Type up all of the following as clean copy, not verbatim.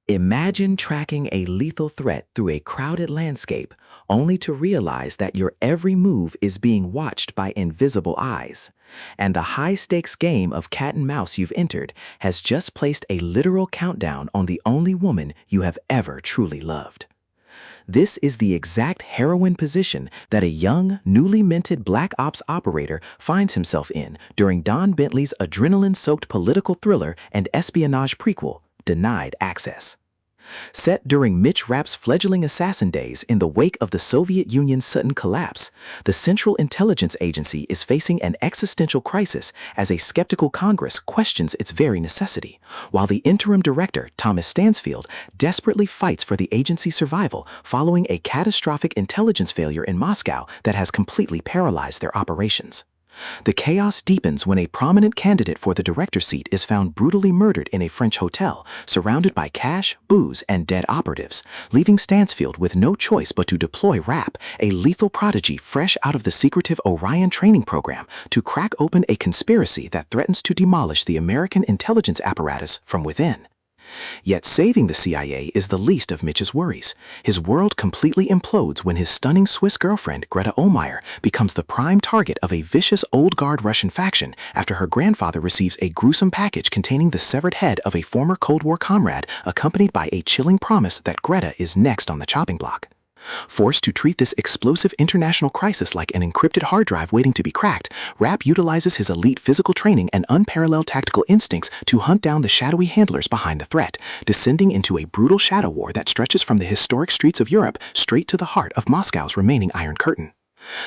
Imagine tracking a lethal threat through a crowded landscape, only to realize that your every move is being watched by invisible eyes. And the high-stakes game of cat and mouse you've entered has just placed a literal countdown on the only woman you have ever truly loved. This is the exact heroin position that a young, newly minted Black Ops operator finds himself in during Don Bentley's adrenaline-soaked political thriller and espionage prequel, Denied Access. Set during Mitch Rapp's fledgling assassin days in the wake of the Soviet Union's sudden collapse, the Central Intelligence Agency is facing an existential crisis as a skeptical Congress questions its very necessity, while the interim director, Thomas Stansfield, desperately fights for the agency's survival following a catastrophic intelligence failure in Moscow that has completely paralyzed their operations. The chaos deepens when a prominent candidate for the director's seat is found brutally murdered in a French hotel, surrounded by cash, booze, and dead operatives, leaving Stansfield with no choice but to deploy Rapp, a lethal prodigy fresh out of the secretive Orion training program, to crack open a conspiracy that threatens to demolish the American intelligence apparatus from within. Yet saving the CIA is the least of Mitch's worries. His world completely implodes when his stunning Swiss girlfriend, Greta Ohlmeyer, becomes the prime target of a vicious old guard Russian faction after her grandfather receives a gruesome package containing the severed head of a former Cold War comrade, accompanied by a chilling promise that Greta is next on the chopping block. Forced to treat this explosive international crisis like an encrypted hard drive waiting to be cracked, Rapp utilizes his elite physical training and unparalleled tactical instincts to hunt down the shadowy handlers behind the threat, descending into a brutal shadow war that stretches from the historic streets of Europe straight to the heart of Moscow's remaining Iron Curtain.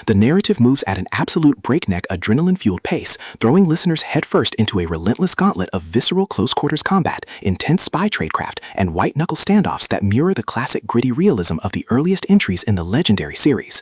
The narrative moves at an absolute breakneck adrenaline-fueled pace, throwing listeners headfirst into a relentless gauntlet of visceral close-quarters combat, intense spy tradecraft, and white-knuckle standoffs that mirror the classic gritty realism of the earliest entries in the legendary series.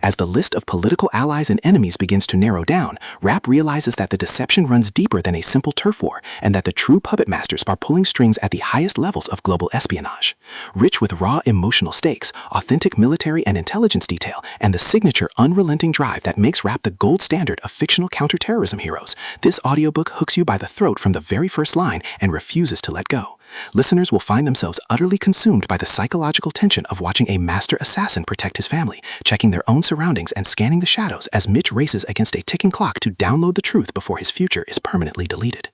As the list of political allies and enemies begins to narrow down, Rapp realizes that the deception runs deeper than a simple turf war, and that the true puppet masters are pulling strings at the highest levels of global espionage. Rich with raw emotional stakes, authentic military and intelligence detail, and the signature unrelenting drive that makes Rapp the gold standard of fictional counterterrorism heroes, this audiobook hooks you by the throat from the very first line and refuses to let go. Listeners will find themselves utterly consumed by the psychological tension of watching a master assassin protect his family, checking their own surroundings and scanning the shadows as Mitch races against a ticking clock to download the truth before his future is permanently deleted.